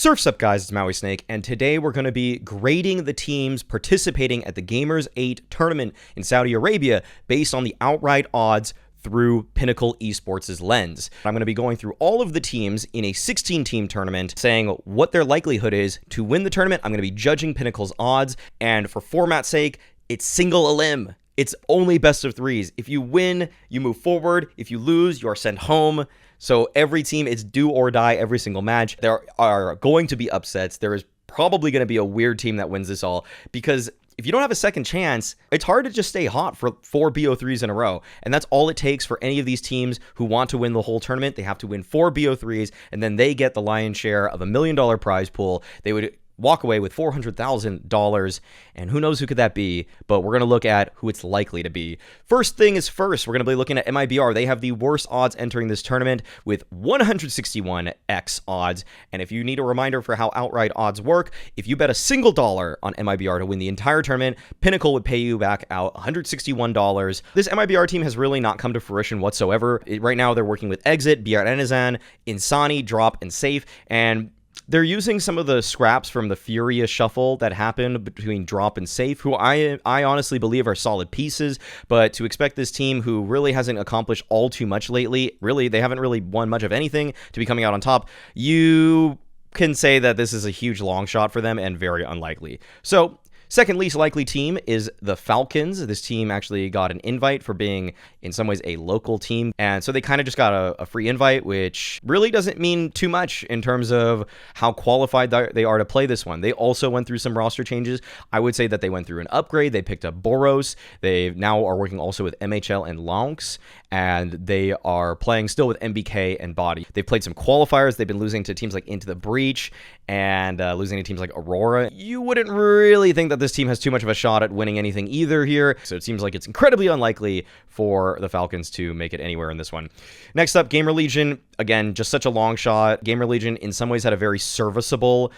Surf's up, guys, it's Mauisnake, and today we're going to be grading the teams participating at the GAMERS8 tournament in Saudi Arabia based on the outright odds through Pinnacle Esports' lens. I'm going to be going through all of the teams in a 16-team tournament, saying what their likelihood is to win the tournament. I'm going to be judging Pinnacle's odds, and for format's sake, it's single elim. It's only best of threes. If you win, you move forward. If you lose, you are sent home. So every team, it's do or die every single match. There are going to be upsets. There is probably going to be a weird team that wins this all, because if you don't have a second chance, it's hard to just stay hot for 4 BO3s in a row. And that's all it takes for any of these teams who want to win the whole tournament. They have to win 4 BO3s, and then they get the lion's share of $1 million prize pool. They would walk away with $400,000, and who knows who could that be, but we're going to look at who it's likely to be. First thing is first, we're going to be looking at MIBR. They have the worst odds entering this tournament with 161x odds, and if you need a reminder for how outright odds work, if you bet a single dollar on MIBR to win the entire tournament, Pinnacle would pay you back out $161. This MIBR team has really not come to fruition whatsoever. Right now, they're working with Exit, BR Enizan, Insani, Drop, and Safe, and they're using some of the scraps from the Furia shuffle that happened between Drop and Safe, who I honestly believe are solid pieces, but to expect this team, who really hasn't accomplished all too much lately, really, they haven't really won much of anything, to be coming out on top, you can say that this is a huge long shot for them and very unlikely. So, second least likely team is the Falcons. This team actually got an invite for being, in some ways, a local team. And so they kind of just got a free invite, which really doesn't mean too much in terms of how qualified they are to play this one. They also went through some roster changes. I would say that they went through an upgrade. They picked up Boros. They now are working also with MHL and Lonks. And they are playing still with MBK and Body. They've played some qualifiers. They've been losing to teams like Into the Breach and losing to teams like Aurora. You wouldn't really think that this team has too much of a shot at winning anything either here. So it seems like it's incredibly unlikely for the Falcons to make it anywhere in this one. Next up, Gamer Legion. Again, just such a long shot. Gamer Legion in some ways had a very serviceable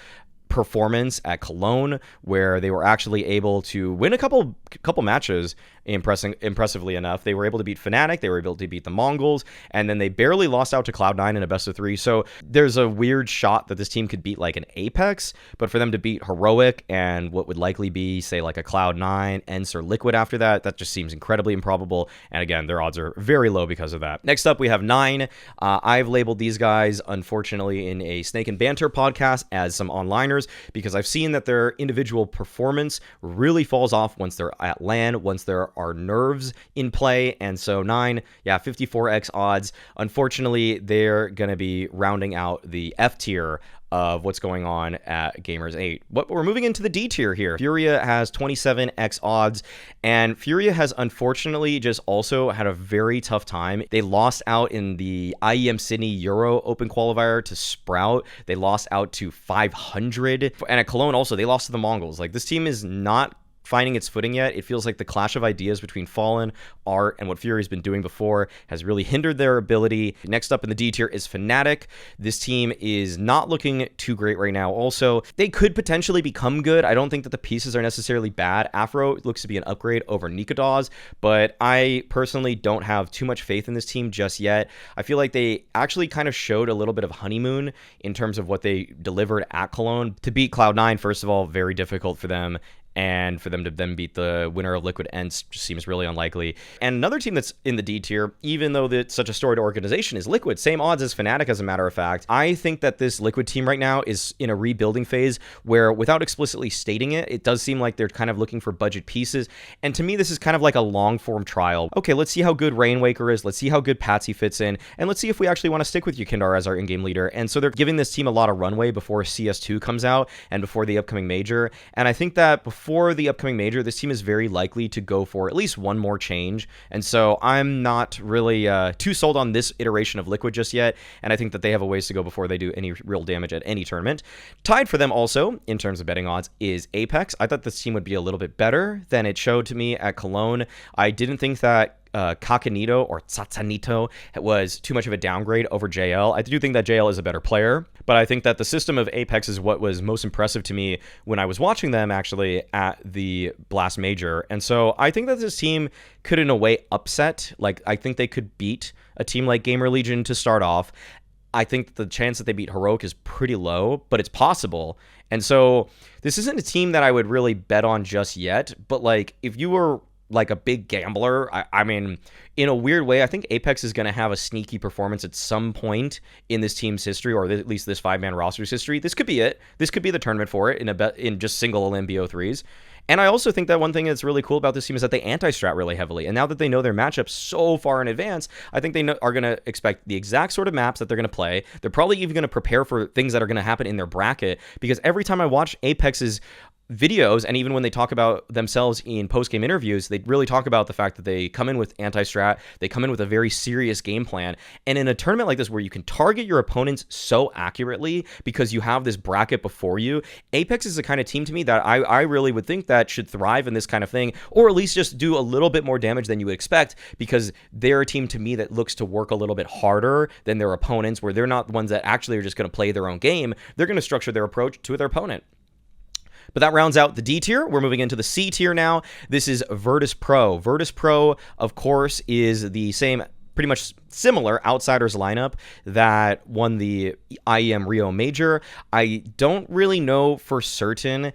performance at Cologne, where they were actually able to win a couple matches impressively enough. They were able to beat Fnatic, they were able to beat the Mongols, and then they barely lost out to Cloud9 in a best of 3. So there's a weird shot that this team could beat like an Apex, but for them to beat Heroic and what would likely be, say, like a Cloud9, ENCE, or Liquid after that, that just seems incredibly improbable. And again, their odds are very low because of that. Next up, we have 9. I've labeled these guys, unfortunately, in a Snake and Banter podcast as some onliners, because I've seen that their individual performance really falls off once they're at LAN, once there are nerves in play. And so 9, yeah, 54x odds. Unfortunately, they're going to be rounding out the F tier of what's going on at GAMERS8. But we're moving into the D tier here. Furia has 27x odds, and Furia has unfortunately just also had a very tough time. They lost out in the IEM Sydney Euro Open Qualifier to Sprout. They lost out to 500, and at Cologne also, they lost to the Mongols. Like, this team is not finding its footing yet. It feels like the clash of ideas between Fallen, Art, and what Fury's been doing before has really hindered their ability. Next up in the D tier is Fnatic. This team is not looking too great right now. Also, they could potentially become good. I don't think that the pieces are necessarily bad. Afro looks to be an upgrade over Nikodas, but I personally don't have too much faith in this team just yet. I feel like they actually kind of showed a little bit of honeymoon in terms of what they delivered at Cologne. To beat Cloud9, first of all, very difficult for them. And for them to then beat the winner of Liquid ENCE just seems really unlikely. And another team that's in the D tier, even though it's such a storied organization, is Liquid. Same odds as Fnatic, as a matter of fact. I think that this Liquid team right now is in a rebuilding phase where, without explicitly stating it, it does seem like they're kind of looking for budget pieces. And to me, this is kind of like a long-form trial. Okay, let's see how good Rainwaker is. Let's see how good Patsy fits in. And let's see if we actually want to stick with Yukindar as our in-game leader. And so they're giving this team a lot of runway before CS2 comes out and before the upcoming major. And I think that before the upcoming major, this team is very likely to go for at least one more change. And so I'm not really too sold on this iteration of Liquid just yet. And I think that they have a ways to go before they do any real damage at any tournament. Tied for them also, in terms of betting odds, is Apex. I thought this team would be a little bit better than it showed to me at Cologne. I didn't think that Kakanito or Tsatsanito was too much of a downgrade over JL. I do think that JL is a better player, but I think that the system of Apex is what was most impressive to me when I was watching them actually at the Blast Major. And so I think that this team could in a way upset. Like, I think they could beat a team like Gamer Legion to start off. I think the chance that they beat Heroic is pretty low, but it's possible. And so this isn't a team that I would really bet on just yet. But like, if you were like a big gambler, I mean, in a weird way, I think Apex is going to have a sneaky performance at some point in this team's history, or at least this 5-man roster's history. This could be it. This could be the tournament for it in just single Elim BO3s. And I also think that one thing that's really cool about this team is that they anti-strat really heavily. And now that they know their matchups so far in advance, I think they are going to expect the exact sort of maps that they're going to play. They're probably even going to prepare for things that are going to happen in their bracket, because every time I watch Apex's videos, and even when they talk about themselves in post-game interviews, they really talk about the fact that they come in with anti-strat, they come in with a very serious game plan. And in a tournament like this where you can target your opponents so accurately because you have this bracket before you, Apex is the kind of team to me that I really would think that should thrive in this kind of thing, or at least just do a little bit more damage than you would expect, because they're a team to me that looks to work a little bit harder than their opponents, where they're not the ones that actually are just going to play their own game. They're going to structure their approach to their opponent. But that rounds out the D tier. We're moving into the C tier now. This is Virtus Pro. Virtus Pro, of course, is the same, pretty much similar Outsiders lineup that won the IEM Rio Major. I don't really know for certain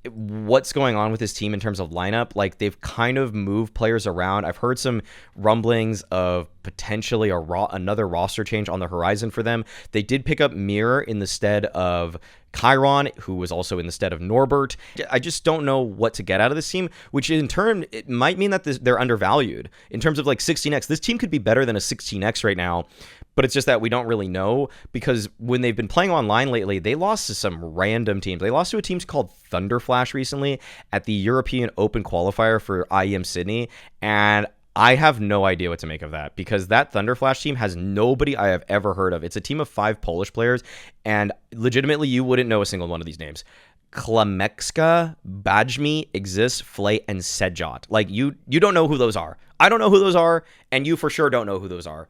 what's going on with this team in terms of lineup. Like, they've kind of moved players around. I've heard some rumblings of potentially another roster change on the horizon for them. They did pick up Mirror in the stead of Chiron, who was also in the stead of Norbert. I just don't know what to get out of this team, which in turn, it might mean that they're undervalued. In terms of like 16x, this team could be better than a 16x right now, but it's just that we don't really know, because when they've been playing online lately, they lost to some random teams. They lost to a team called Thunderflash recently at the European Open qualifier for IEM Sydney, and I have no idea what to make of that, because that Thunderflash team has nobody I have ever heard of. It's a team of 5 Polish players, and legitimately, you wouldn't know a single one of these names. Klamekska, Bajmi, Exist, Flay, and Sejot. Like, you don't know who those are. I don't know who those are, and you for sure don't know who those are.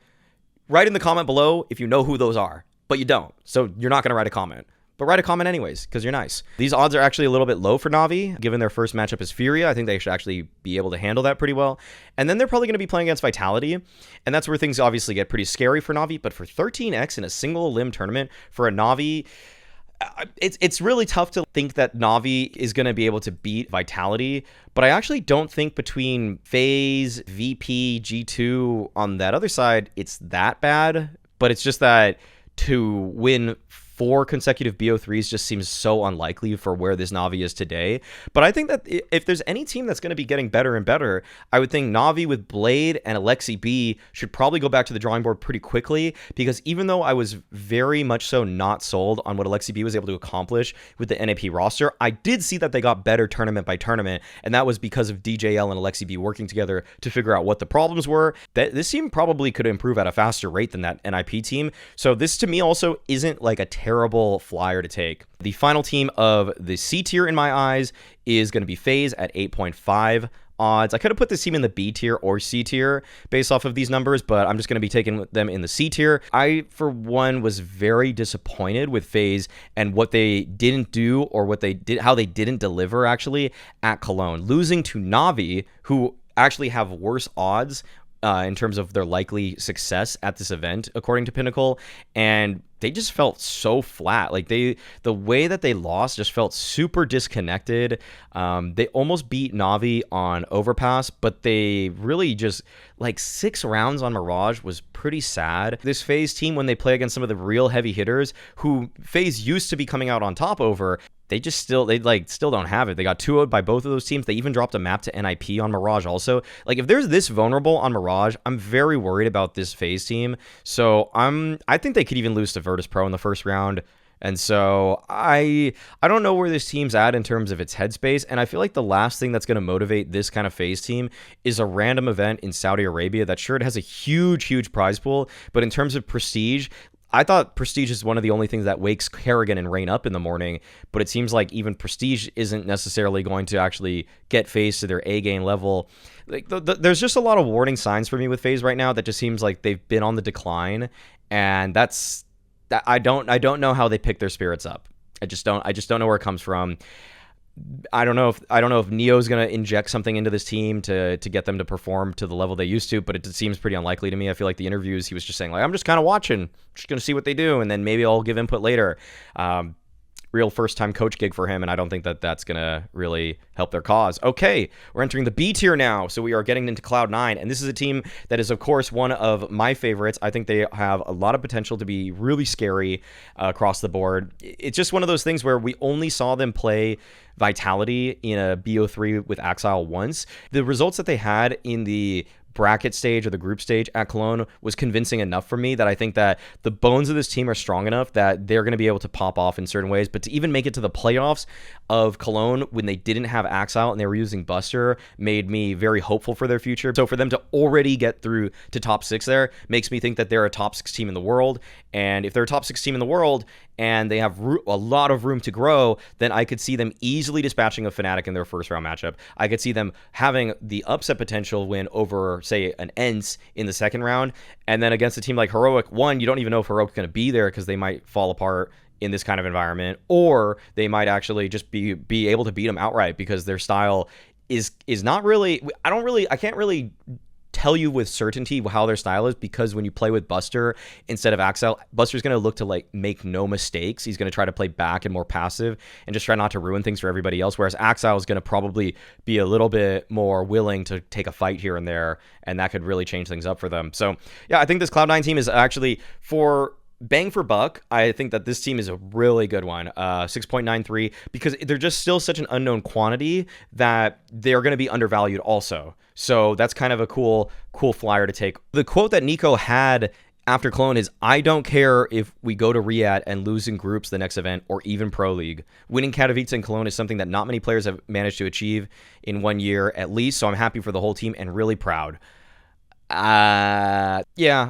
Write in the comment below if you know who those are, but you don't, so you're not going to write a comment. But write a comment anyways, because you're nice. These odds are actually a little bit low for Na'Vi. Given their first matchup is Furia, I think they should actually be able to handle that pretty well. And then they're probably going to be playing against Vitality, and that's where things obviously get pretty scary for Na'Vi. But for 13x in a single Elim tournament for a Na'Vi, it's really tough to think that Na'Vi is going to be able to beat Vitality. But I actually don't think between FaZe, VP, G2 on that other side, it's that bad. But it's just that to win 4 consecutive BO3s just seems so unlikely for where this Na'Vi is today. But I think that if there's any team that's going to be getting better and better, I would think Na'Vi with Blade and Alexi B should probably go back to the drawing board pretty quickly, because even though I was very much so not sold on what Alexi B was able to accomplish with the NAP roster, I did see that they got better tournament by tournament, and that was because of DJL and Alexi B working together to figure out what the problems were. That this team probably could improve at a faster rate than that NIP team. So this to me also isn't like a terrible flyer to take. The final team of the C tier in my eyes is going to be FaZe at 8.5 odds. I could have put this team in the B tier or C tier based off of these numbers, but I'm just going to be taking them in the C tier. I, for one, was very disappointed with FaZe and what they didn't do, or what they did, how they didn't deliver actually at Cologne, losing to Na'Vi, who actually have worse odds in terms of their likely success at this event, according to Pinnacle, and they just felt so flat. Like, the way that they lost just felt super disconnected. They almost beat Na'Vi on Overpass, but they really just, like, 6 rounds on Mirage was pretty sad. This FaZe team, when they play against some of the real heavy hitters who FaZe used to be coming out on top over, they still don't have it. They got 2-0'd by both of those teams. They even dropped a map to NIP on Mirage also. Like, if there's this vulnerable on Mirage, I'm very worried about this FaZe team. So I think they could even lose to Virtus Pro in the first round. And so I don't know where this team's at in terms of its headspace. And I feel like the last thing that's going to motivate this kind of FaZe team is a random event in Saudi Arabia that, sure, it has a huge prize pool, but in terms of prestige, I thought Prestige is one of the only things that wakes Kerrigan and Rain up in the morning, but it seems like even Prestige isn't necessarily going to actually get FaZe to their A-game level. Like, there's just a lot of warning signs for me with FaZe right now that just seems like they've been on the decline, and I don't know how they pick their spirits up. I just don't know where it comes from. I don't know if Neo's gonna inject something into this team to get them to perform to the level they used to, but it seems pretty unlikely to me. I feel like the interviews he was just saying like, I'm just kind of watching, just gonna see what they do, and then maybe I'll give input later. Real first-time coach gig for him, and I don't think that that's going to really help their cause. Okay, we're entering the B tier now, so we are getting into Cloud9, and this is a team that is, of course, one of my favorites. I think they have a lot of potential to be really scary across the board. It's just one of those things where we only saw them play Vitality in a BO3 with Axile once. The results that they had in the bracket stage or the group stage at Cologne was convincing enough for me that I think that the bones of this team are strong enough that they're going to be able to pop off in certain ways. But to even make it to the playoffs of Cologne when they didn't have Axile and they were using Buster made me very hopeful for their future. So for them to already get through to top 6 there makes me think that they're a top 6 team in the world. And if they're a top 6 team in the world and they have a lot of room to grow, then I could see them easily dispatching a Fnatic in their first round matchup. I could see them having the upset potential win over, say, an ENCE in the second round. And then against a team like Heroic, one, you don't even know if Heroic's going to be there because they might fall apart in this kind of environment, or they might actually just be able to beat them outright because their style is not really, I can't really tell you with certainty how their style is, because when you play with Buster instead of Axile, Buster's going to look to like make no mistakes. He's going to try to play back and more passive and just try not to ruin things for everybody else, whereas Axile is going to probably be a little bit more willing to take a fight here and there, and that could really change things up for them. So yeah, I think this Cloud9 team is actually, for bang for buck, I think that this team is a really good one. 6.93, because they're just still such an unknown quantity that they're going to be undervalued also. So that's kind of a cool flyer to take. The quote that Nico had after Cologne is, I don't care if we go to Riyadh and lose in groups the next event or even Pro League. Winning Katowice and Cologne is something that not many players have managed to achieve in 1 year at least. So I'm happy for the whole team and really proud. Yeah,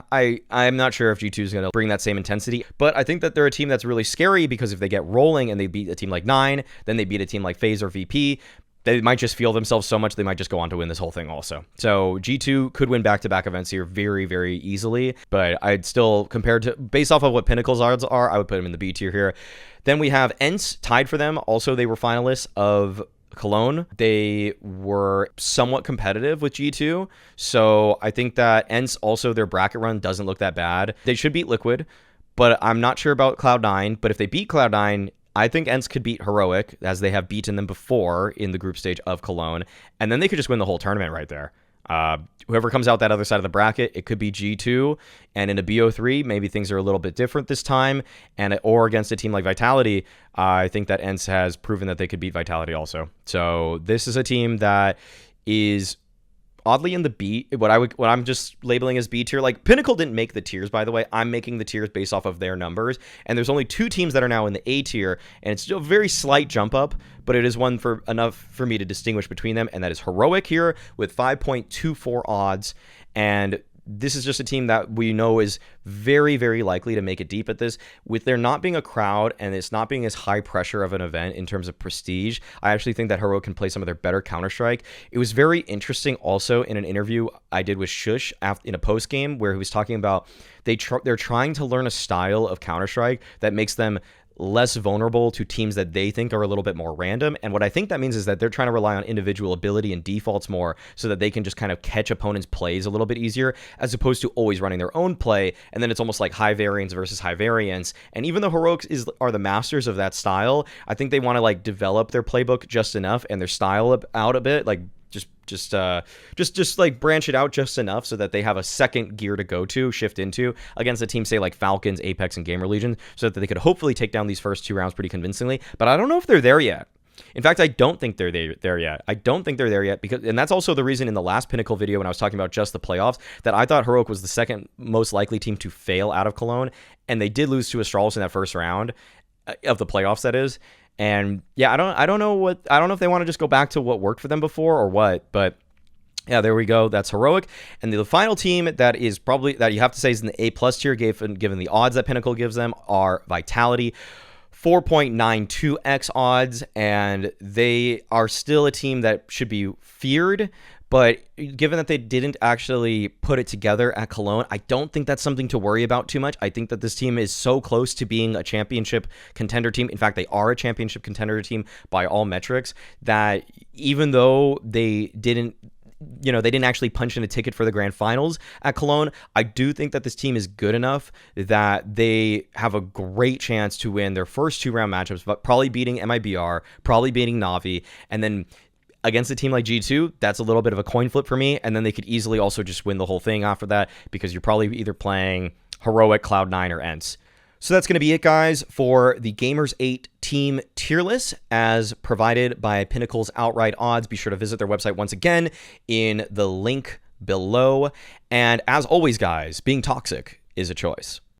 I'm not sure if G2 is going to bring that same intensity, but I think that they're a team that's really scary, because if they get rolling and they beat a team like 9, then they beat a team like FaZe or VP, they might just feel themselves so much they might just go on to win this whole thing also. So G2 could win back-to-back events here very, very easily, but I'd still, compared to, based off of what Pinnacle's odds are, I would put them in the B tier here. Then we have ENCE tied for them. Also, they were finalists of Cologne. They were somewhat competitive with G2, so I think that ENCE, also their bracket run doesn't look that bad. They should beat Liquid, but I'm not sure about Cloud9. But if they beat Cloud9, I think ENCE could beat Heroic, as they have beaten them before in the group stage of Cologne, and then they could just win the whole tournament right there. Whoever comes out that other side of the bracket, it could be G2, and in a BO3, maybe things are a little bit different this time, or against a team like Vitality, I think that ENCE has proven that they could beat Vitality also. So this is a team that is oddly in the B, what I'm just labeling as B tier. Like, Pinnacle didn't make the tiers, by the way. I'm making the tiers based off of their numbers, and there's only 2 teams that are now in the A tier, and it's still a very slight jump up, but it is one for enough for me to distinguish between them, and that is Heroic here with 5.24 odds, and this is just a team that we know is very, very likely to make it deep at this. With there not being a crowd and it's not being as high pressure of an event in terms of prestige, I actually think that Heroic can play some of their better Counter-Strike. It was very interesting also in an interview I did with Shush in a post-game, where he was talking about they're trying to learn a style of Counter-Strike that makes them less vulnerable to teams that they think are a little bit more random. And what I think that means is that they're trying to rely on individual ability and defaults more, so that they can just kind of catch opponents' plays a little bit easier, as opposed to always running their own play. And then it's almost like high variance versus high variance. And even though Heroics are the masters of that style, I think they want to like develop their playbook just enough and their style out a bit, like just like branch it out just enough so that they have a second gear to shift into against a team, say like Falcons, Apex, and Gamer Legion, so that they could hopefully take down these first 2 rounds pretty convincingly. But I don't know if they're there yet. In fact, I don't think they're there yet. I don't think they're there yet, because, and that's also the reason in the last Pinnacle video when I was talking about just the playoffs, that I thought Heroic was the second most likely team to fail out of Cologne, and they did lose to Astralis in that first round of the playoffs, that is. And yeah, I don't know if they want to just go back to what worked for them before or what, but yeah, there we go. That's Heroic. And the final team that is probably, that you have to say is in the A+ tier, given the odds that Pinnacle gives them, are Vitality. 4.92x odds, and they are still a team that should be feared, But given that they didn't actually put it together at Cologne, I don't think that's something to worry about too much. I think that this team is so close to being a championship contender team. In fact, they are a championship contender team by all metrics, that even though they didn't actually punch in a ticket for the grand finals at Cologne, I do think that this team is good enough that they have a great chance to win their first 2-round matchups, but probably beating MIBR, probably beating Navi, and then against a team like G2, that's a little bit of a coin flip for me, and then they could easily also just win the whole thing after that, because you're probably either playing Heroic, Cloud9, or ENCE. So that's going to be it, guys, for the GAMERS8 team tier list as provided by Pinnacle's Outright Odds. Be sure to visit their website once again in the link below. And as always, guys, being toxic is a choice.